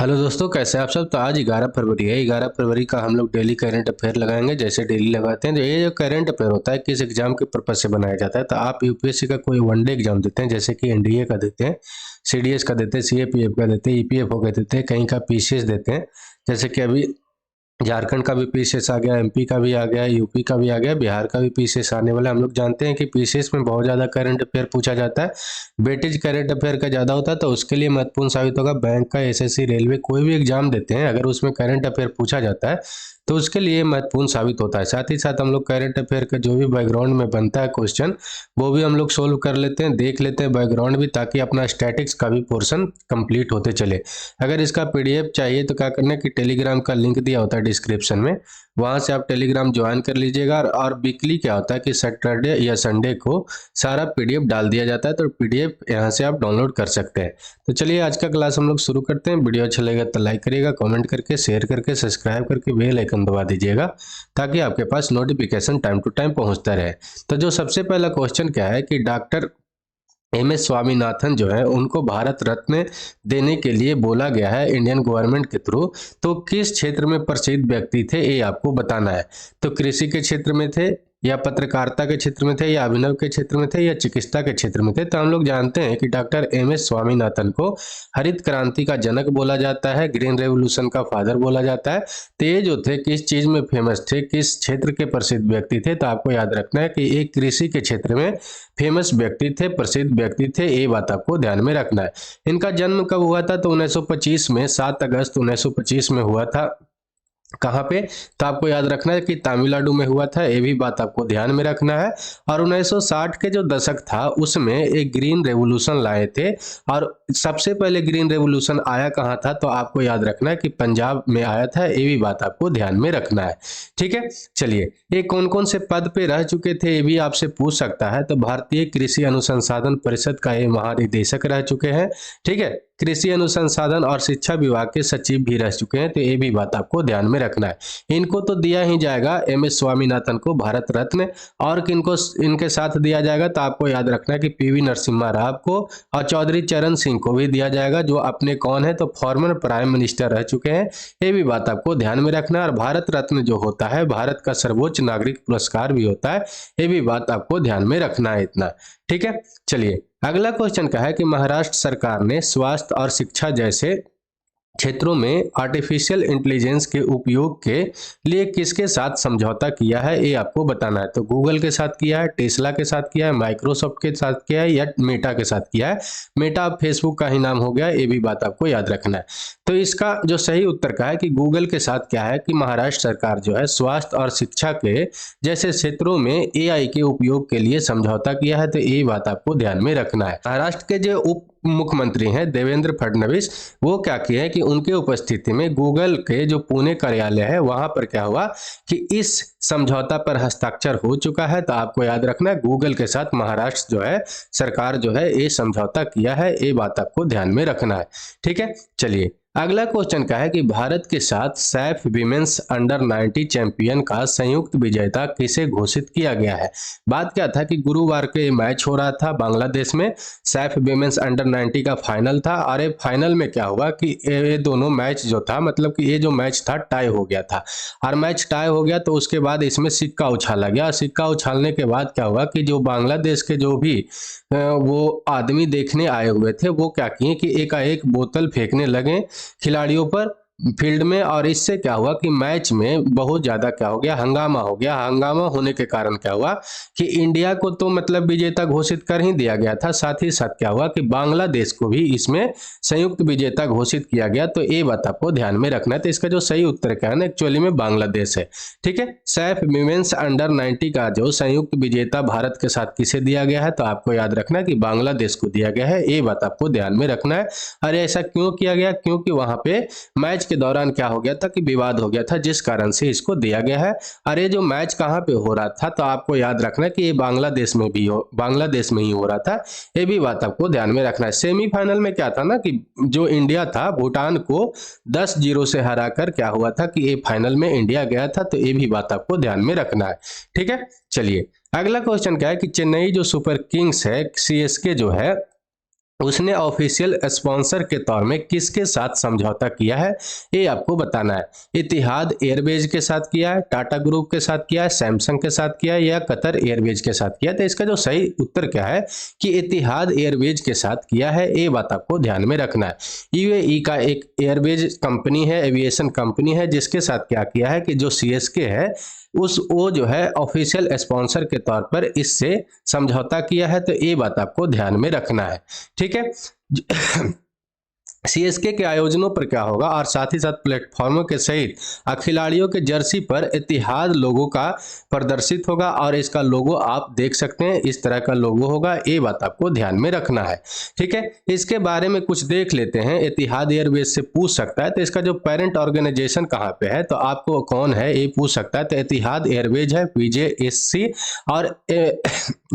Hello दोस्तों, कैसे हैं आप सब। तो आज 11 फरवरी है। 11 फरवरी का हम लोग डेली करंट अफेयर लगाएंगे, जैसे डेली लगाते हैं। तो ये जो करंट अफेयर होता है किस एग्जाम के पर्पज से बनाया जाता है। तो आप यूपीएससी का कोई वनडे एग्जाम देते हैं, जैसे कि एनडीए का देते हैं, सीडीएस का देते हैं, सीएपीएफ का देते हैं, ईपीएफओ का देते हैं, कहीं का पीसीएस देते हैं। जैसे कि अभी झारखंड का भी पीसीएस आ गया, एमपी का भी आ गया, यूपी का भी आ गया, बिहार का भी पीसीएस आने वाला है। हम लोग जानते हैं कि पीसीएस में बहुत ज़्यादा करंट अफेयर पूछा जाता है, वेटेज करंट अफेयर का ज़्यादा होता है। तो उसके लिए महत्वपूर्ण साबित होगा बैंक का, एसएससी, रेलवे, कोई भी एग्जाम देते हैं, अगर उसमें करंट अफेयर पूछा जाता है तो उसके लिए महत्वपूर्ण साबित होता है। साथ ही साथ हम लोग करंट अफेयर का जो भी बैकग्राउंड में बनता है क्वेश्चन, वो भी हम लोग सोल्व कर लेते हैं, देख लेते हैं बैकग्राउंड भी, ताकि अपना स्टैटिक्स का भी पोर्शन कंप्लीट होते चले। अगर इसका पीडीएफ चाहिए तो क्या करना है कि टेलीग्राम का लिंक दिया होता है डिस्क्रिप्शन में, वहाँ से आप टेलीग्राम ज्वाइन कर लीजिएगा। और वीकली क्या होता है कि सैटरडे या संडे को सारा पीडीएफ डाल दिया जाता है, तो पीडीएफ यहाँ से आप डाउनलोड कर सकते हैं। तो चलिए आज का क्लास हम लोग शुरू करते हैं। वीडियो अच्छा लगेगा तो लाइक करिएगा, कमेंट करके, शेयर करके, सब्सक्राइब करके बेल आइकन दबा दीजिएगा, ताकि आपके पास नोटिफिकेशन टाइम टू टाइम पहुँचता रहे। तो जो सबसे पहला क्वेश्चन क्या है कि डॉक्टर एमएस स्वामीनाथन जो है उनको भारत रत्न देने के लिए बोला गया है इंडियन गवर्नमेंट के थ्रू। तो किस क्षेत्र में प्रसिद्ध व्यक्ति थे, ये आपको बताना है। तो कृषि के क्षेत्र में थे, या पत्रकारिता के क्षेत्र में थे, या अभिनव के क्षेत्र में थे, या चिकित्सा के क्षेत्र में थे। तो हम लोग जानते हैं कि डॉक्टर एमएस स्वामीनाथन को हरित क्रांति का जनक बोला जाता है, ग्रीन रेवोल्यूशन का फादर बोला जाता है। तो ये जो थे किस चीज में फेमस थे, किस क्षेत्र के प्रसिद्ध व्यक्ति थे। तो आपको याद रखना है कि एक कृषि के क्षेत्र में फेमस व्यक्ति थे, प्रसिद्ध व्यक्ति थे, ये बात आपको ध्यान में रखना है। इनका जन्म कब हुआ था? तो 1925 में, 7 अगस्त 1925 में हुआ था। कहाँ पे? तो आपको याद रखना है कि तमिलनाडु में हुआ था, ये भी बात आपको ध्यान में रखना है। और 1960 के जो दशक था उसमें एक ग्रीन रेवोल्यूशन लाए थे। और सबसे पहले ग्रीन रेवोल्यूशन आया कहाँ था? तो आपको याद रखना है कि पंजाब में आया था, ये भी बात आपको ध्यान में रखना है। ठीक है, चलिए, ये कौन कौन से पद पे रह चुके थे, ये भी आपसे पूछ सकता है। तो भारतीय कृषि अनुसंधान परिषद का ये महानिदेशक रह चुके हैं। ठीक है, कृषि अनुसंधान और शिक्षा विभाग के सचिव भी रह चुके हैं। तो ये भी बात आपको ध्यान में रखना है। इनको तो दिया ही जाएगा, एमएस स्वामीनाथन को भारत रत्न। और किनको इनके साथ दिया जाएगा? तो आपको याद रखना है कि पीवी नरसिम्हा राव को और चौधरी चरण सिंह को भी दिया जाएगा, जो अपने कौन है? तो फॉर्मर प्राइम मिनिस्टर रह चुके हैं। ये भी बात आपको ध्यान में रखना है। और भारत रत्न जो होता है भारत का सर्वोच्च नागरिक पुरस्कार भी होता है, ये भी बात आपको ध्यान में रखना है इतना। ठीक है, चलिए अगला क्वेश्चन क्या है कि महाराष्ट्र सरकार ने स्वास्थ्य और शिक्षा जैसे क्षेत्रों में आर्टिफिशियल इंटेलिजेंस के उपयोग के लिए किसके साथ समझौता किया है, ये आपको बताना है। तो गूगल के साथ किया है, टेस्ला के साथ किया है, माइक्रोसॉफ्ट के साथ किया है, या मेटा के साथ किया है। मेटा अब फेसबुक का ही नाम हो गया, ये भी बात आपको याद रखना है। तो इसका जो सही उत्तर का है कि गूगल के साथ क्या है कि महाराष्ट्र सरकार जो है स्वास्थ्य और शिक्षा के जैसे क्षेत्रों में एआई के उपयोग के लिए समझौता किया है। तो ये बात आपको ध्यान में रखना है। महाराष्ट्र के जो उप मुख्यमंत्री हैं देवेंद्र फडणवीस, वो क्या किए हैं कि उनके उपस्थिति में गूगल के जो पुणे कार्यालय है वहां पर क्या हुआ कि इस समझौता पर हस्ताक्षर हो चुका है। तो आपको याद रखना है गूगल के साथ महाराष्ट्र जो है सरकार जो है ये समझौता किया है, ये बात आपको ध्यान में रखना है। ठीक है, चलिए अगला क्वेश्चन क्या है कि भारत के साथ सैफ विमेंस अंडर 90 चैंपियन का संयुक्त विजेता किसे घोषित किया गया है। बात क्या था कि गुरुवार के मैच हो रहा था बांग्लादेश में, सैफ विमेंस अंडर 90 का फाइनल था। और ये फाइनल में क्या हुआ कि ये दोनों मैच जो था, मतलब कि ये जो मैच था टाई हो गया था। और मैच टाई हो गया तो उसके बाद इसमें सिक्का उछाला गया। सिक्का उछालने के बाद क्या हुआ कि जो बांग्लादेश के जो भी वो आदमी देखने आए हुए थे, वो क्या किए कि एकाएक बोतल फेंकने लगे खिलाड़ियों पर फील्ड में। और इससे क्या हुआ कि मैच में बहुत ज्यादा क्या हो गया, हंगामा हो गया। हंगामा होने के कारण क्या हुआ कि इंडिया को तो मतलब विजेता घोषित कर ही दिया गया था, साथ ही साथ क्या हुआ कि बांग्लादेश को भी इसमें संयुक्त विजेता घोषित किया गया। तो ये बात आपको ध्यान में रखना है। तो इसका जो सही उत्तर क्या है ना, एक्चुअली में बांग्लादेश है। ठीक है, सैफ विमेंस अंडर 90 का जो संयुक्त विजेता भारत के साथ किसे दिया गया है? तो आपको याद रखना है कि बांग्लादेश को दिया गया है, ये बात आपको ध्यान में रखना है। अरे ऐसा क्यों किया गया? क्योंकि वहां पे मैच के दौरान क्या हो गया था कि विवाद हो गया था, जिस कारण से इसको दिया गया है। और ये जो मैच कहाँ पे हो रहा था? तो आपको याद रखना है कि ये बांग्लादेश में ही हो रहा था, ये भी बात आपको ध्यान में रखना है। सेमीफाइनल में क्या था ना कि जो इंडिया था भूटान को 10-0 से हराकर क्या हुआ था कि ये फाइनल में इंडिया गया था। तो ये भी बात आपको ध्यान में रखना है। ठीक है, चलिए अगला क्वेश्चन क्या है कि चेन्नई जो सुपर किंग्स है, सीएसके जो है, उसने ऑफिशियल स्पॉन्सर के तौर में किसके साथ समझौता किया है, ये आपको बताना है। इतिहाद एयरवेज के साथ किया है, टाटा ग्रुप के साथ किया है, सैमसंग के साथ किया है या कतर एयरवेज के साथ किया। तो इसका जो सही उत्तर क्या है कि इतिहाद एयरवेज के साथ किया है, ये बात आपको ध्यान में रखना है। यूएई का एक एयरवेज कंपनी है, एविएशन कंपनी है, जिसके साथ क्या किया है कि जो सीएसके है वो जो है ऑफिशियल स्पॉन्सर के तौर पर इससे समझौता किया है। तो ये बात आपको ध्यान में रखना है, ठीक है। सीएसके के आयोजनों पर क्या होगा और साथ ही साथ प्लेटफॉर्मों के सहित खिलाड़ियों के जर्सी पर इतिहाद लोगो का प्रदर्शित होगा और इसका लोगो आप देख सकते हैं, इस तरह का लोगो होगा। ये बात आपको ध्यान में रखना है, ठीक है। इसके बारे में कुछ देख लेते हैं। इतिहाद एयरवेज से पूछ सकता है तो इसका जो पेरेंट ऑर्गेनाइजेशन कहाँ पे है, तो आपको कौन है ये पूछ सकता है। तो इतिहाद एयरवेज है, पीजेएससी, और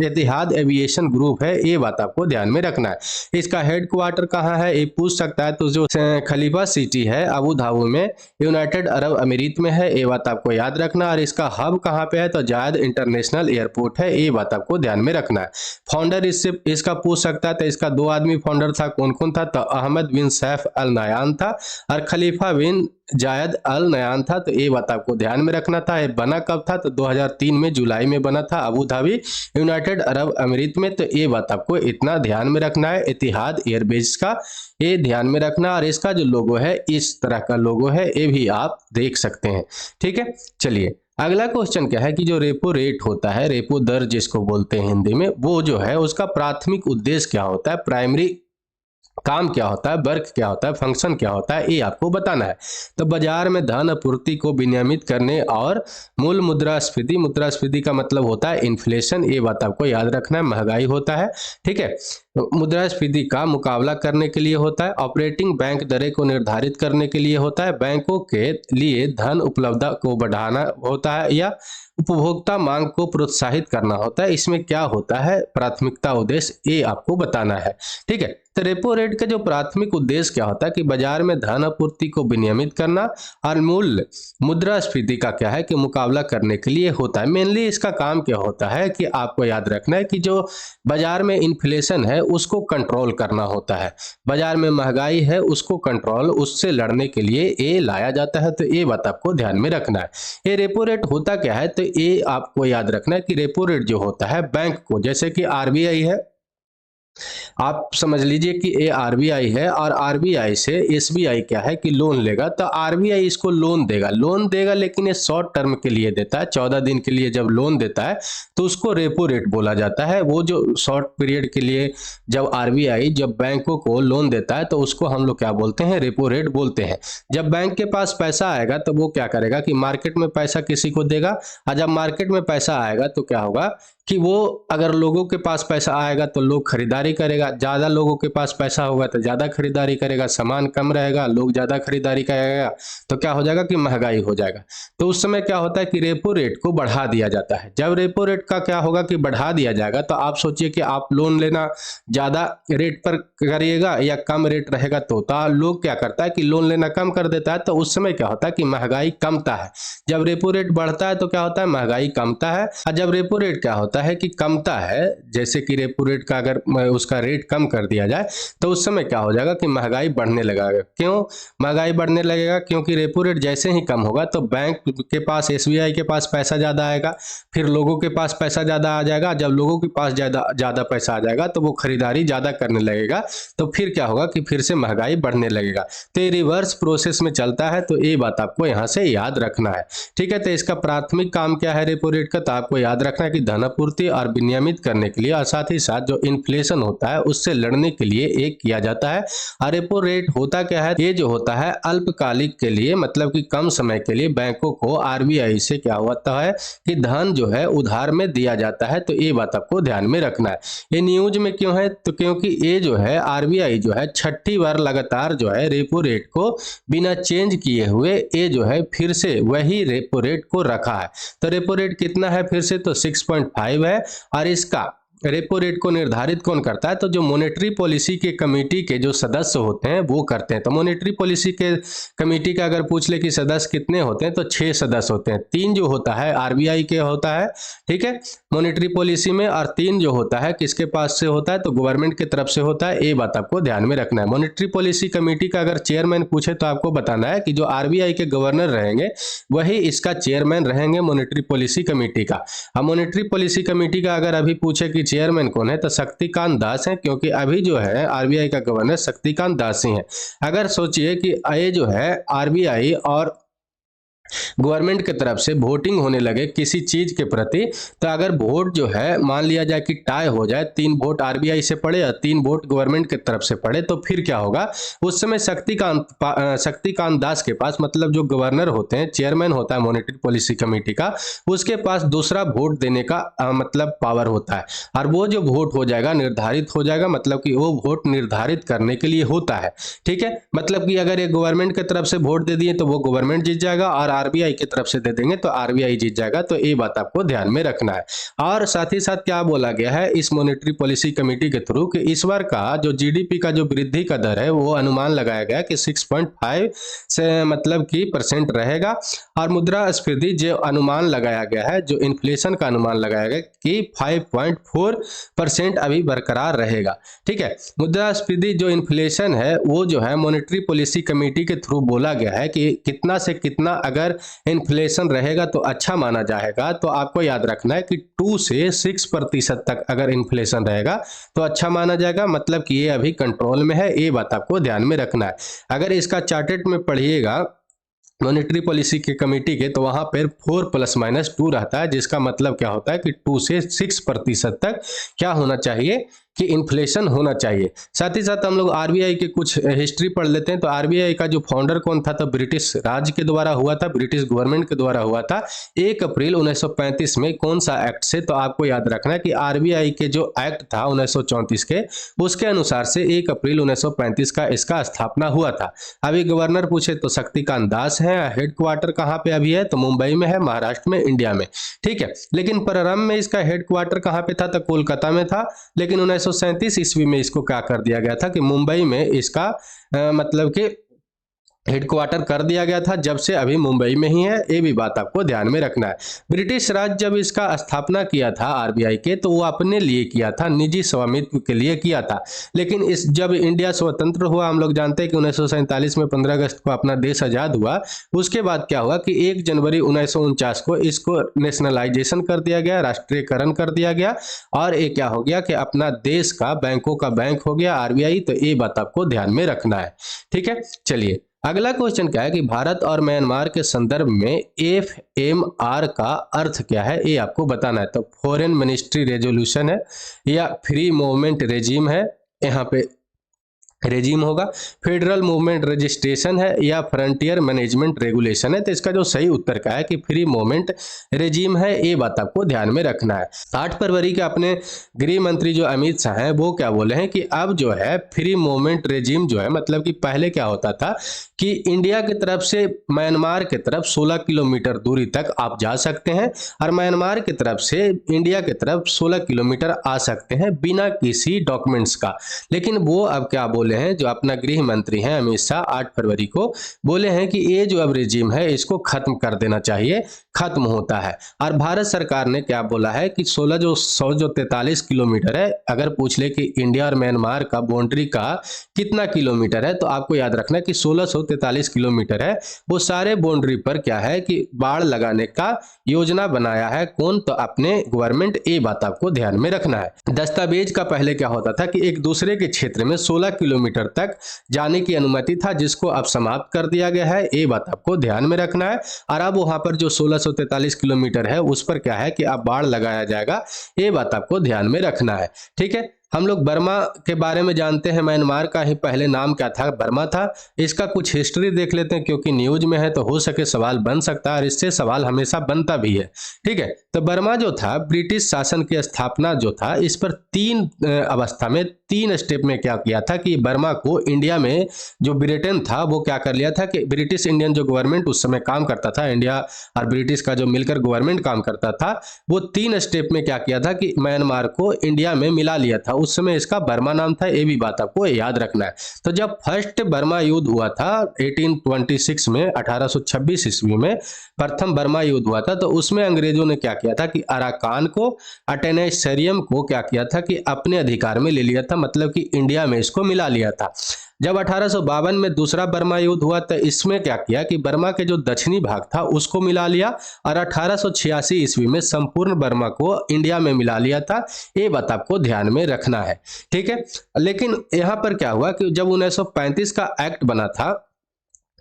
इतिहाद एविएशन ग्रुप है, ये बात आपको ध्यान में रखना है। इसका हेडक्वार्टर कहाँ है ये पूछ सकता है। तो जो खलीफा सिटी है अबू धाबी में, यूनाइटेड अरब अमीरीत में है, ये बात आपको याद रखना। और इसका हब कहाँ पे है, तो जायद इंटरनेशनल एयरपोर्ट है, ये बात आपको ध्यान में रखना है। फाउंडर इसका पूछ सकता है। तो इसका 2 आदमी फाउंडर था, कौन कौन था, तो अहमद बिन सैफ अल नयान था और खलीफा बिन जायद अल नयान था। तो ये बात आपको ध्यान में रखना था। ये बना कब था, तो 2003 में जुलाई में बना था, अबू धाबी, यूनाइटेड अरब अमीरीत में। तो ये बात आपको इतना ध्यान में रखना है इतिहाद एयरवेज का, ये ध्यान में रखना। और इसका जो लोगो है इस तरह का लोगो है, ये भी आप देख सकते हैं, ठीक है। चलिए अगला क्वेश्चन क्या है कि जो रेपो रेट होता है, रेपो दर जिसको बोलते हैं हिंदी में, वो जो है उसका प्राथमिक उद्देश्य क्या होता है, प्राइमरी काम क्या होता है, वर्क क्या होता है, फंक्शन क्या होता है, ये आपको बताना है। तो बाजार में धन आपूर्ति को विनियमित करने और मूल मुद्रास्फीति, मुद्रास्फीति का मतलब होता है इन्फ्लेशन, ये बात आपको याद रखना है, महंगाई होता है, ठीक है। मुद्रास्फीति का मुकाबला करने के लिए होता है। ऑपरेटिंग बैंक दरें को निर्धारित करने के लिए होता है। बैंकों के लिए धन उपलब्धता को बढ़ाना होता है या उपभोक्ता मांग को प्रोत्साहित करना होता है। इसमें क्या होता है, प्राथमिकता उद्देश्य, ये आपको बताना है, ठीक है। तो रेपो रेट का जो प्राथमिक उद्देश्य क्या होता है कि बाजार में धन आपूर्ति को विनियमित करना, और मूल्य मुद्रास्फीति का क्या है कि मुकाबला करने के लिए होता है। मेनली इसका काम क्या होता है कि आपको याद रखना है कि जो बाजार में इन्फ्लेशन है उसको कंट्रोल करना होता है, बाजार में महंगाई है उसको कंट्रोल, उससे लड़ने के लिए ये लाया जाता है। तो ये बात आपको ध्यान में रखना है। ये रेपो रेट होता क्या है, तो ये आपको याद रखना है कि रेपो रेट जो होता है बैंक को, जैसे कि आरबीआई है, आप समझ लीजिए कि ये आरबीआई है और आरबीआई से एसबीआई क्या है कि लोन लेगा। तो आरबीआई इसको लोन देगा, लेकिन ये शॉर्ट टर्म के लिए देता है, 14 दिन के लिए जब लोन देता है तो उसको रेपो रेट बोला जाता है। वो जो शॉर्ट पीरियड के लिए जब आरबीआई जब बैंकों को लोन देता है तो उसको हम लोग क्या बोलते हैं, रेपो रेट बोलते हैं। जब बैंक के पास पैसा आएगा तो वो क्या करेगा कि मार्केट में पैसा किसी को देगा, और जब मार्केट में पैसा आएगा तो क्या होगा कि वो अगर लोगों के पास पैसा आएगा तो लोग खरीदारी करेगा, ज़्यादा लोगों के पास पैसा होगा तो ज़्यादा खरीदारी करेगा, सामान कम रहेगा, लोग ज़्यादा खरीदारी करेगा, तो क्या हो जाएगा कि महंगाई हो जाएगा। तो उस समय क्या होता है कि रेपो रेट को बढ़ा दिया जाता है। जब रेपो रेट का क्या होगा कि बढ़ा दिया जाएगा, तो आप सोचिए कि आप लोन लेना ज़्यादा रेट पर करिएगा या कम रेट रहेगा, तो लोग क्या करता है कि लोन लेना कम कर देता है। तो उस समय क्या होता है कि महंगाई कमता है। जब रेपो रेट बढ़ता है तो क्या होता है, महंगाई कमता है। और जब रेपो रेट क्या होता है कि कमता है, जैसे कि रेपो रेट का अगर उसका रेट कम कर दिया जाए तो उस समय क्या हो जाएगा कि महंगाई बढ़ने लगेगा। क्यों महंगाई बढ़ने लगेगा, क्योंकि रेपो रेट जैसे ही कम होगा तो बैंक के पास, एसबीआई के पास पैसा ज़्यादा आएगा, फिर लोगों के पास पैसा ज़्यादा आ जाएगा। जब लोगों के पास ज़्यादा पैसा आ जाएगा तो वो खरीदारी ज़्यादा करने लगेगा, तो फिर क्या होगा कि फिर से महंगाई बढ़ने लगेगा। तो ये रिवर्स प्रोसेस में चलता है। तो ये बात आपको यहाँ से याद रखना है, ठीक है। तो इसका प्राथमिक काम क्या है रेपो रेट का, तो आपको याद रखना है कि धनापूर्ति और विनियमित करने के लिए, और साथ ही साथ जो इन्फ्लेशन होता है उससे लड़ने के लिए एक किया जाता है। और रेपो रेट होता क्या है, ये जो होता है अल्पकालिक के लिए, मतलब कि कम समय के लिए बैंकों को आरबीआई से क्या होता है कि धन जो है उधार में दिया जाता है। तो ये बात आपको ध्यान में रखना है। ये न्यूज में क्यों है, तो क्योंकि ये जो है आरबीआई जो है 6ठी बार लगातार जो है रेपो रेट को बिना चेंज किए हुए ये जो है फिर से वही रेपो रेट को रखा है। तो रेपो रेट कितना है फिर से, तो 6.5 है। और इसका रेपो रेट को निर्धारित कौन करता है? तो जो मॉनेटरी पॉलिसी के कमेटी के जो सदस्य होते हैं वो करते हैं। तो मॉनेटरी पॉलिसी के कमेटी का अगर पूछ ले कि सदस्य कितने होते हैं, तो 6 सदस्य होते हैं। 3 जो होता है आरबीआई के होता है, ठीक है, मॉनेटरी पॉलिसी में, और 3 जो होता है किसके पास से होता है? तो गवर्नमेंट की तरफ से होता है। ये बात आपको ध्यान में रखना है। मॉनेटरी पॉलिसी कमेटी का अगर चेयरमैन पूछे तो आपको बताना है कि जो आरबीआई के गवर्नर रहेंगे वही इसका चेयरमैन रहेंगे मॉनेटरी पॉलिसी कमेटी का। अब मॉनेटरी पॉलिसी कमेटी का अगर अभी पूछे कि चेयरमैन कौन है, तो शक्तिकांत दास है, क्योंकि अभी जो है आरबीआई का गवर्नर शक्तिकांत दास ही है। अगर सोचिए कि ये जो है आरबीआई और गवर्नमेंट की तरफ से वोटिंग होने लगे किसी चीज के प्रति, तो अगर वोट जो है मान लिया जाए कि टाई हो जाए, 3 वोट आरबीआई से पड़े और 3 वोट गवर्नमेंट की तरफ से पड़े, तो फिर क्या होगा? उस समय शक्तिकांत दास के पास, मतलब जो गवर्नर होते हैं, चेयरमैन होता है मॉनेटरी पॉलिसी कमेटी का, उसके पास दूसरा वोट देने का मतलब पावर होता है। और वो जो वोट हो जाएगा निर्धारित हो जाएगा, मतलब कि वो वोट निर्धारित करने के लिए होता है, ठीक है। मतलब कि अगर ये गवर्नमेंट की तरफ से वोट दे दिए तो वो गवर्नमेंट जीत जाएगा, और आरबीआई की तरफ से दे देंगे तो आरबीआई जीत जाएगा। तो ये बात आपको ध्यान में रखना है। और साथ ही साथ क्या बोला गया है इस मॉनेटरी पॉलिसी कमेटी के थ्रू कि इस बार का जो जीडीपी का जो वृद्धि का दर है वो अनुमान लगाया गया कि 6.5 से मतलब कि % रहेगा। और मुद्रास्फीति जो अनुमान लगाया गया है, जो इन्फ्लेशन का अनुमान लगाया गया कि 5.4% अभी बरकरार रहेगा, ठीक है। मुद्रास्फीति जो इन्फ्लेशन है वो जो है मॉनेटरी पॉलिसी कमेटी के थ्रू बोला गया है कि कितना से कितना अगर इन्फ्लेशन रहेगा तो अच्छा माना जाएगा। तो आपको याद रखना है कि 2 से 6% तक अगर इन्फ्लेशन रहेगा तो अच्छा माना जाएगा, मतलब कि ये अभी कंट्रोल में है। ये बात आपको ध्यान में रखना है। अगर इसका चार्टेड में पढ़िएगा मॉनेटरी पॉलिसी के कमेटी के, तो वहां पर 4+-2 रहता है, जिसका मतलब क्या होता है कि 2 से 6% तक क्या होना चाहिए कि इन्फ्लेशन होना चाहिए। साथ ही साथ हम लोग आरबीआई के कुछ हिस्ट्री पढ़ लेते हैं। तो आरबीआई का जो फाउंडर कौन था? तो ब्रिटिश राज के द्वारा हुआ था, ब्रिटिश गवर्नमेंट के द्वारा हुआ था 1 अप्रैल 1935 में। कौन सा एक्ट से? तो आपको याद रखना है कि आरबीआई के जो एक्ट था 1934 के, उसके अनुसार से 1 अप्रैल 1935 का इसका स्थापना हुआ था। अभी गवर्नर पूछे तो शक्तिकांत दास है। हेडक्वार्टर कहाँ पे अभी है? तो मुंबई में है, महाराष्ट्र में, इंडिया में, ठीक है। लेकिन प्रारंभ में इसका हेडक्वार्टर कहाँ पे था? तो कोलकाता में था। लेकिन 1937 ईस्वी में इसको क्या कर दिया गया था कि मुंबई में इसका मतलब कि हेडक्वार्टर कर दिया गया था, जब से अभी मुंबई में ही है। ये भी बात आपको ध्यान में रखना है। ब्रिटिश राज जब इसका स्थापना किया था आरबीआई के, तो वो अपने लिए किया था, निजी स्वामित्व के लिए किया था। लेकिन इस जब इंडिया स्वतंत्र हुआ, हम लोग जानते हैं कि 1947 में 15 अगस्त को अपना देश आजाद हुआ। उसके बाद क्या हुआ कि 1 जनवरी 1949 को इसको नेशनलाइजेशन कर दिया गया, राष्ट्रीयकरण कर दिया गया, और ये क्या हो गया कि अपना देश का बैंकों का बैंक हो गया आरबीआई। तो ये बात आपको ध्यान में रखना है, ठीक है। चलिए अगला क्वेश्चन क्या है कि भारत और म्यांमार के संदर्भ में एफएमआर का अर्थ क्या है, ये आपको बताना है। तो फॉरेन मिनिस्ट्री रेजोल्यूशन है, या फ्री मूवमेंट रेजिम है, यहाँ पे रेजिम होगा, फेडरल मूवमेंट रजिस्ट्रेशन है, या फ्रंटियर मैनेजमेंट रेगुलेशन है। तो इसका जो सही उत्तर का है कि फ्री मूवमेंट रेजिम है। ये बात आपको ध्यान में रखना है। 8 फरवरी के अपने गृह मंत्री जो अमित शाह हैं वो क्या बोले हैं कि अब जो है फ्री मूवमेंट रेजिम जो है, मतलब कि पहले क्या होता था कि इंडिया की तरफ से म्यांमार की तरफ 16 किलोमीटर दूरी तक आप जा सकते हैं, और म्यांमार की तरफ से इंडिया की तरफ 16 किलोमीटर आ सकते हैं बिना किसी डॉक्यूमेंट्स का। लेकिन वो अब क्या बोले हैं, जो अपना गृह मंत्री हैं अमित शाह 8 फरवरी को बोले हैं कि ये जो अब रेजिम है इसको खत्म कर देना चाहिए, खत्म होता है। और भारत सरकार ने क्या बोला है कि 143 किलोमीटर है। अगर पूछ ले कि इंडिया और म्यांमार का बाउंड्री का कितना किलोमीटर है, तो आपको याद रखना है कि 1643 किलोमीटर है। वो सारे बाउंड्री पर क्या है कि बाड़ लगाने का योजना बनाया है। कौन? तो अपने गवर्नमेंट। ये बात आपको ध्यान में रखना है। दस्तावेज का पहले क्या होता था कि एक दूसरे के क्षेत्र में 16 किलोमीटर तक जाने की अनुमति था, जिसको अब समाप्त कर दिया गया है। ये बात आपको ध्यान में रखना है। और अब वहां पर जो 1643 किलोमीटर है उस पर क्या है कि अब बाड़ लगाया जाएगा। ये बात आपको ध्यान में रखना है, ठीक है। हम लोग बर्मा के बारे में जानते हैं, म्यांमार का ही पहले नाम क्या था, बर्मा था। इसका कुछ हिस्ट्री देख लेते हैं, क्योंकि न्यूज में है तो हो सके सवाल बन सकता है, और इससे सवाल हमेशा बनता भी है। ठीक है, तो बर्मा जो था, ब्रिटिश शासन की स्थापना जो था, इस पर तीन अवस्था में, तीन स्टेप में क्या किया था कि बर्मा को इंडिया में जो ब्रिटेन था वो क्या कर लिया था कि ब्रिटिश इंडियन जो गवर्नमेंट उस समय काम करता था, इंडिया और ब्रिटिश का जो मिलकर गवर्नमेंट काम करता था, वो तीन स्टेप में क्या किया था कि म्यांमार को इंडिया में मिला लिया था। उस समय इसका बर्मा नाम था, ये भी बात आपको याद रखना है। तो जब फर्स्ट बर्मा युद्ध हुआ था 1826 में, 1826 ईस्वी में प्रथम बर्मा युद्ध हुआ था, तो उसमें अंग्रेजों ने क्या किया था कि अराकान को, अटेनेस्टरियम को क्या किया था कि अपने अधिकार में ले लिया था, मतलब कि इंडिया में इसको मिला लिया था। जब 1852 में दूसरा बर्मा युद्ध हुआ तो इसमें क्या किया कि बर्मा के जो दक्षिणी भाग था उसको मिला लिया, और 1886 ईस्वी में संपूर्ण बर्मा को इंडिया में मिला लिया था। ये बात आपको ध्यान में रखना है। ठीक है, लेकिन यहाँ पर क्या हुआ कि जब 1935 का एक्ट बना था,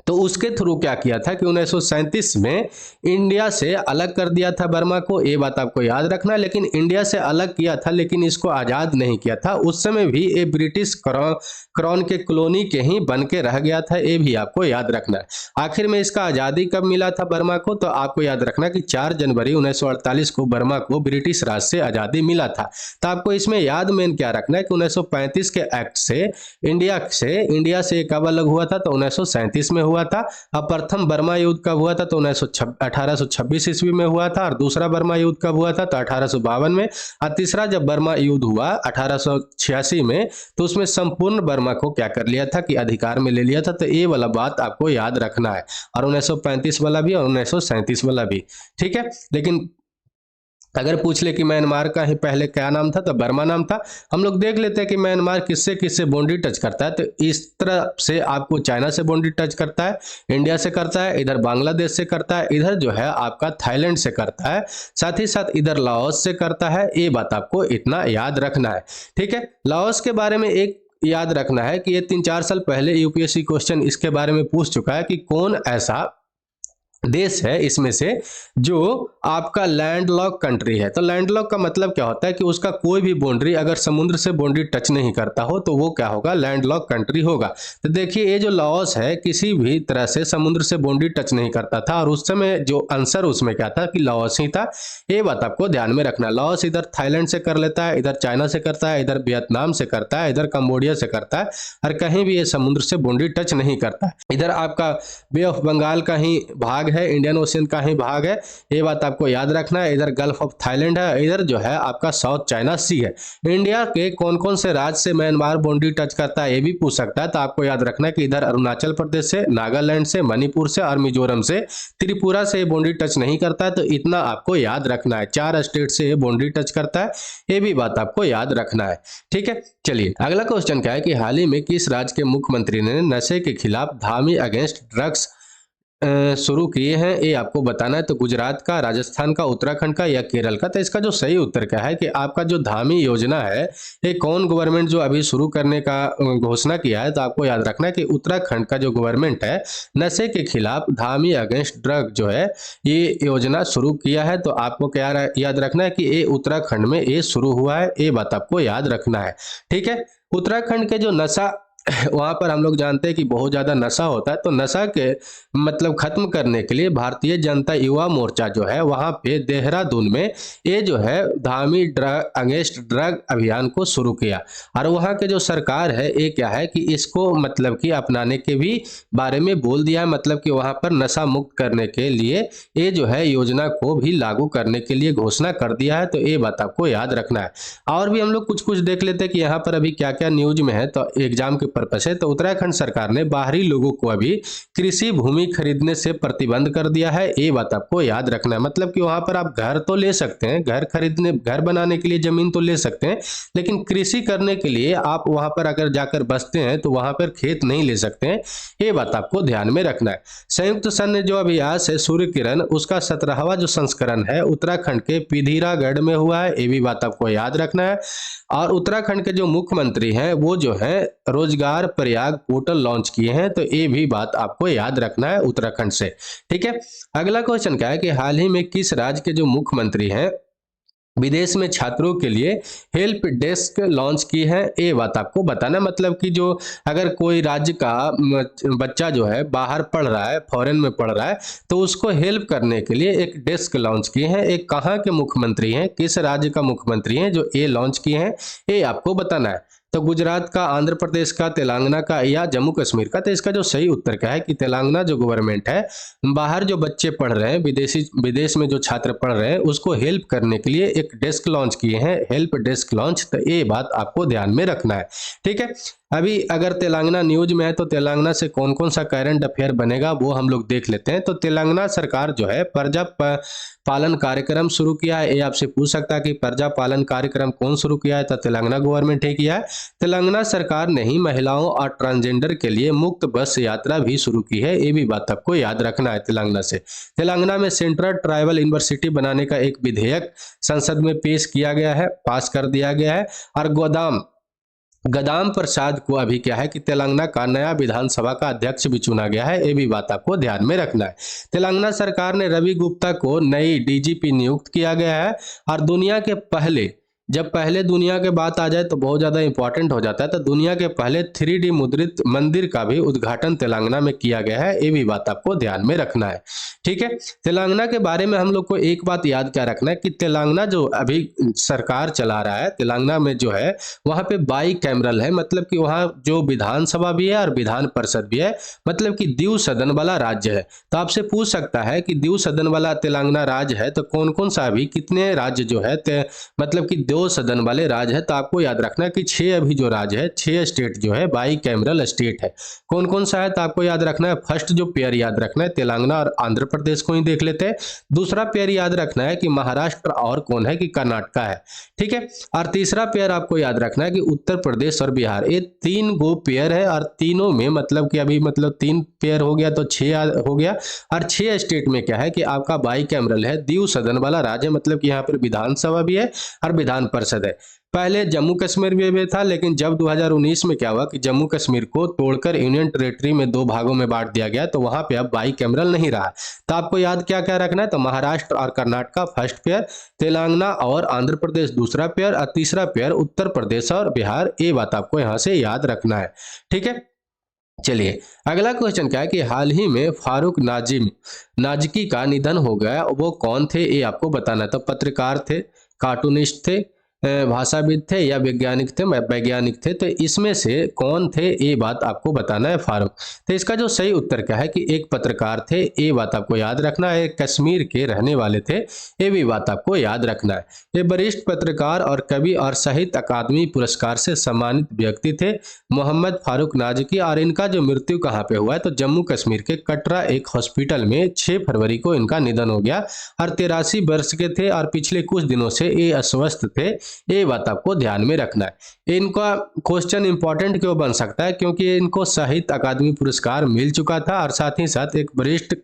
तो उसके थ्रू क्या किया था कि 1937 में इंडिया से अलग कर दिया था बर्मा को, ये बात आपको याद रखना। लेकिन इंडिया से अलग किया था, लेकिन इसको आज़ाद नहीं किया था। उस समय भी ये ब्रिटिश क्राउन के कॉलोनी के ही बन के रह गया था, ये भी आपको याद रखना है। आखिर में इसका आज़ादी कब मिला था बर्मा को, तो आपको याद रखना कि 4 जनवरी 1948 को बर्मा को ब्रिटिश राज से आज़ादी मिला था। तो आपको इसमें याद में क्या रखना है कि 1935 के एक्ट से इंडिया से कब अलग हुआ था, तो 1937 में हुआ था। अब प्रथम बर्मा युद्ध कब हुआ था, तो 1826 ईस्वी में हुआ था, और दूसरा बर्मा युद्ध कब हुआ था, तो 1852 में। और तीसरा जब बर्मा युद्ध हुआ 1886 में, तो उसमें संपूर्ण बर्मा को क्या कर लिया था कि अधिकार में ले लिया था। तो ये वाला बात आपको याद रखना है, और 1935 वाला भी और 1937 वाला भी। ठीक है, लेकिन अगर पूछ ले कि म्यांमार का ही पहले क्या नाम था, तो बर्मा नाम था। हम लोग देख लेते हैं कि म्यांमार किससे किससे बाउंड्री टच करता है। तो इस तरह से आपको चाइना से बाउंड्री टच करता है, इंडिया से करता है, इधर बांग्लादेश से करता है, इधर जो है आपका थाईलैंड से करता है, साथ ही साथ इधर लाओस से करता है। ये बात आपको इतना याद रखना है। ठीक है, लाओस के बारे में एक याद रखना है कि ये 3-4 साल पहले यूपीएससी क्वेश्चन इसके बारे में पूछ चुका है कि कौन ऐसा देश है इसमें से जो आपका लैंडलॉक कंट्री है। तो लैंडलॉक का मतलब क्या होता है कि उसका कोई भी बाउंड्री अगर समुद्र से बाउंड्री टच नहीं करता हो तो वो क्या होगा, लैंडलॉक कंट्री होगा। तो देखिए ये जो लाओस है किसी भी तरह से समुद्र से बाउंड्री टच नहीं करता था, और उस समय जो आंसर उसमें क्या था कि लाओस ही था। ये बात आपको ध्यान में रखना। लाओस इधर थाईलैंड से कर लेता है, इधर चाइना से करता है, इधर वियतनाम से करता है, इधर कंबोडिया से करता है, और कहीं भी ये समुद्र से बाउंड्री टच नहीं करता है। इधर आपका बे ऑफ बंगाल का ही भाग है, इंडियन ओशियन का ही भाग है, ये बात आपको याद रखना है। इधर गल्फ ऑफ थाईलैंड है, इधर जो है आपका साउथ चाइना सी है। इंडिया के कौन कौन से राज्य से म्यांमार बाउंड्री टच करता है ये भी पूछ सकता है। तो आपको याद रखना है कि इधर अरुणाचल प्रदेश से, नागालैंड से, मणिपुर से और मिजोरम से, त्रिपुरा से बाउंड्री टच नहीं करता है। तो इतना आपको याद रखना है। 4 स्टेट से ये बाउंड्री टच करता है, ये भी बात आपको याद रखना है। ठीक है, चलिए अगला क्वेश्चन क्या है कि हाल ही में किस राज्य के मुख्यमंत्री ने नशे के खिलाफ धामी अगेंस्ट ड्रग्स शुरू किए हैं, ये आपको बताना है। तो गुजरात का, राजस्थान का, उत्तराखंड का या केरल का। तो इसका जो सही उत्तर क्या है कि आपका जो धामी योजना है ये कौन गवर्नमेंट जो अभी शुरू करने का घोषणा किया है, तो आपको याद रखना है कि उत्तराखंड का जो गवर्नमेंट है नशे के खिलाफ धामी अगेंस्ट ड्रग जो है ये योजना शुरू किया है। तो आपको क्या याद रखना है कि ये उत्तराखंड में ये शुरू हुआ है, ये बात आपको याद रखना है। ठीक है, उत्तराखंड के जो नशा वहाँ पर हम लोग जानते हैं कि बहुत ज़्यादा नशा होता है। तो नशा के मतलब खत्म करने के लिए भारतीय जनता युवा मोर्चा जो है वहाँ पे देहरादून में ये जो है धामी ड्रग अगेंस्ट ड्रग अभियान को शुरू किया। और वहाँ के जो सरकार है ये क्या है कि इसको मतलब कि अपनाने के भी बारे में बोल दिया है, मतलब कि वहाँ पर नशा मुक्त करने के लिए ये जो है योजना को भी लागू करने के लिए घोषणा कर दिया है। तो ये बात आपको याद रखना है। और भी हम लोग कुछ कुछ देख लेते हैं कि यहाँ पर अभी क्या क्या न्यूज में है, तो एग्जाम के पर्पस है। तो उत्तराखंड सरकार ने बाहरी लोगों को अभी कृषि भूमि खरीदने से प्रतिबंध कर दिया है, ये बात आपको याद रखना है। मतलब कि वहां पर आप घर तो ले सकते हैं, घर खरीदने, घर बनाने के लिए जमीन तो ले सकते हैं, लेकिन कृषि करने के लिए आप वहां पर अगर जाकर बसते हैं तो वहां पर खेत नहीं ले सकते हैं, ये बात आपको ध्यान में रखना है। संयुक्त सैन्य जो अभ्यास है सूर्य किरण, उसका 17वां जो संस्करण है उत्तराखंड के पिथौरागढ़ में हुआ है, ये भी बात आपको याद रखना है। और उत्तराखंड के जो मुख्यमंत्री हैं वो जो है रोजगार प्रयाग पोर्टल लॉन्च किए हैं, तो ये भी बात आपको याद रखना है उत्तराखंड से। ठीक है, अगला क्वेश्चन क्या है कि हाल ही में किस राज्य के जो मुख्यमंत्री हैं विदेश में छात्रों के लिए हेल्प डेस्क लॉन्च की है। ये बात आपको बताना, मतलब कि जो अगर कोई राज्य का बच्चा जो है बाहर पढ़ रहा है, फॉरेन में पढ़ रहा है, तो उसको हेल्प करने के लिए एक डेस्क लॉन्च किए हैं। एक कहाँ के मुख्यमंत्री हैं, किस राज्य का मुख्यमंत्री हैं जो ये लॉन्च किए हैं, ये आपको बताना है। तो गुजरात का, आंध्र प्रदेश का, तेलंगाना का या जम्मू कश्मीर का। तो इसका जो सही उत्तर क्या है कि तेलंगाना जो गवर्नमेंट है, बाहर जो बच्चे पढ़ रहे हैं, विदेश में जो छात्र पढ़ रहे हैं, उसको हेल्प करने के लिए एक डेस्क लॉन्च किए हैं, हेल्प डेस्क लॉन्च। तो ये बात आपको ध्यान में रखना है, ठीक है। अभी अगर तेलंगाना न्यूज में है तो तेलंगाना से कौन कौन सा करंट अफेयर बनेगा वो हम लोग देख लेते हैं। तो तेलंगाना सरकार जो है प्रजा पालन कार्यक्रम शुरू किया है। ये आपसे पूछ सकता है कि प्रजा पालन कार्यक्रम कौन शुरू किया है, तो तेलंगाना गवर्नमेंट ही किया है। तेलंगाना सरकार ने ही महिलाओं और ट्रांसजेंडर के लिए मुफ्त बस यात्रा भी शुरू की है। ये भी बात आपको याद रखना है तेलंगाना से। तेलंगाना में सेंट्रल ट्राइबल यूनिवर्सिटी बनाने का एक विधेयक संसद में पेश किया गया है, पास कर दिया गया है। और गदाम प्रसाद को अभी क्या है कि तेलंगाना का नया विधानसभा का अध्यक्ष भी चुना गया है। ये भी बात आपको ध्यान में रखना है। तेलंगाना सरकार ने रवि गुप्ता को नई डीजीपी नियुक्त किया गया है। और दुनिया के पहले, जब पहले दुनिया के बात आ जाए तो बहुत ज़्यादा इंपॉर्टेंट हो जाता है, तो दुनिया के पहले 3D मुद्रित मंदिर का भी उद्घाटन तेलंगाना में किया गया है। ये भी बात आपको ध्यान में रखना है, ठीक है। तेलंगाना के बारे में हम लोग को एक बात याद क्या रखना है कि तेलंगाना जो अभी सरकार चला रहा है, तेलंगाना में जो है वहाँ पे बाई कैमरल है, मतलब कि वहाँ जो विधानसभा भी है और विधान परिषद भी है, मतलब कि द्वि सदन वाला राज्य है। तो आपसे पूछ सकता है कि द्वि सदन वाला तेलंगाना राज्य है तो कौन कौन सा अभी कितने राज्य जो है मतलब कि दो सदन वाले राज्य है। तो आपको याद रखना है कि 6 अभी जो राज्य है, 6 स्टेट जो है बाई कैमरल स्टेट है। कौन कौन सा है तो आपको याद रखना है, फर्स्ट जो पेयर याद रखना है तेलंगाना और आंध्र प्रदेश को ही देख लेते हैं। दूसरा पेयर याद रखना है कि महाराष्ट्र और कौन है कि कर्नाटका है, ठीक है। और तीसरा पेयर आपको याद रखना है कि उत्तर प्रदेश और बिहार। ये 3 गो पेयर है और तीनों में मतलब कि अभी मतलब 3 पेयर हो गया तो 6 हो गया। और 6 स्टेट में क्या है कि आपका बाई कैमरल है, द्वि सदन वाला राज्य, मतलब कि यहाँ पर विधानसभा भी है और विधान परिषद है। पहले जम्मू कश्मीर भी था, लेकिन जब 2019 में क्या हुआ कि जम्मू कश्मीर को तोड़कर यूनियन टेरिटरी में 2 भागों में बांट दिया गया, तो वहां पे अब बाई कैमरल नहीं रहा। तो आपको याद क्या क्या रखना है, तो महाराष्ट्र और कर्नाटका फर्स्ट पेयर, तेलंगाना और आंध्र प्रदेश दूसरा पेयर, और तीसरा पेयर उत्तर प्रदेश और बिहार। ये बात आपको यहाँ से याद रखना है, ठीक है। चलिए अगला क्वेश्चन क्या है कि हाल ही में फारूक नाजिकी का निधन हो गया, वो कौन थे ये आपको बताना। तो पत्रकार थे, कार्टूनिस्ट थे, भाषाविद थे या वैज्ञानिक थे। तो इसमें से कौन थे ये बात आपको बताना है फारूक। तो इसका जो सही उत्तर क्या है कि एक पत्रकार थे, ये बात आपको याद रखना है। कश्मीर के रहने वाले थे, ये भी बात आपको याद रखना है। ये वरिष्ठ पत्रकार और कवि और साहित्य अकादमी पुरस्कार से सम्मानित व्यक्ति थे, मोहम्मद फारूक नाजिकी। और इनका जो मृत्यु कहाँ पे हुआ है तो जम्मू कश्मीर के कटरा एक हॉस्पिटल में 6 फरवरी को इनका निधन हो गया। और 83 वर्ष के थे और पिछले कुछ दिनों से ये अस्वस्थ थे। ये बात आपको ध्यान में रखना है। इनका क्वेश्चन इंपॉर्टेंट क्यों बन सकता है, क्योंकि इनको साहित्य अकादमी पुरस्कार मिल चुका था और साथ ही साथ एक वरिष्ठ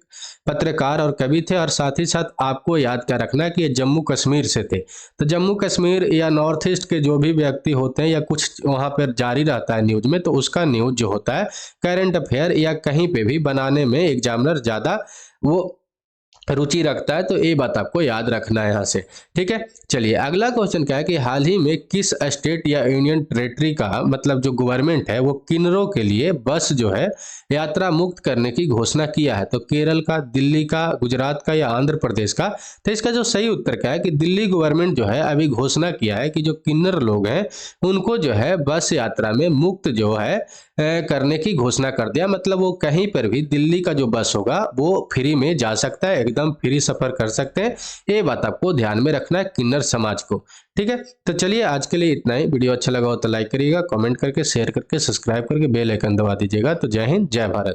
पत्रकार और कवि थे। और साथ ही साथ आपको याद क्या रखना है कि ये जम्मू कश्मीर से थे। तो जम्मू कश्मीर या नॉर्थ ईस्ट के जो भी व्यक्ति होते हैं या कुछ वहां पर जारी रहता है न्यूज में, तो उसका न्यूज जो होता है करंट अफेयर या कहीं पे भी बनाने में एग्जामिनर ज्यादा वो रुचि रखता है। तो ये बात आपको याद रखना है यहाँ से, ठीक है। चलिए अगला क्वेश्चन क्या है कि हाल ही में किस स्टेट या यूनियन टेरिटरी का मतलब जो गवर्नमेंट है वो किन्नरों के लिए बस जो है यात्रा मुक्त करने की घोषणा किया है। तो केरल का, दिल्ली का, गुजरात का या आंध्र प्रदेश का। तो इसका जो सही उत्तर क्या है कि दिल्ली गवर्नमेंट जो है अभी घोषणा किया है कि जो किन्नर लोग हैं उनको जो है बस यात्रा में मुक्त जो है करने की घोषणा कर दिया। मतलब वो कहीं पर भी दिल्ली का जो बस होगा वो फ्री में जा सकता है, एकदम फ्री सफर कर सकते हैं। ये बात आपको ध्यान में रखना है किन्नर समाज को, ठीक है। तो चलिए आज के लिए इतना ही। वीडियो अच्छा लगा हो तो लाइक करिएगा, कमेंट करके, शेयर करके, सब्सक्राइब करके बेल आइकन दबा दीजिएगा। तो जय हिंद, जय भारत।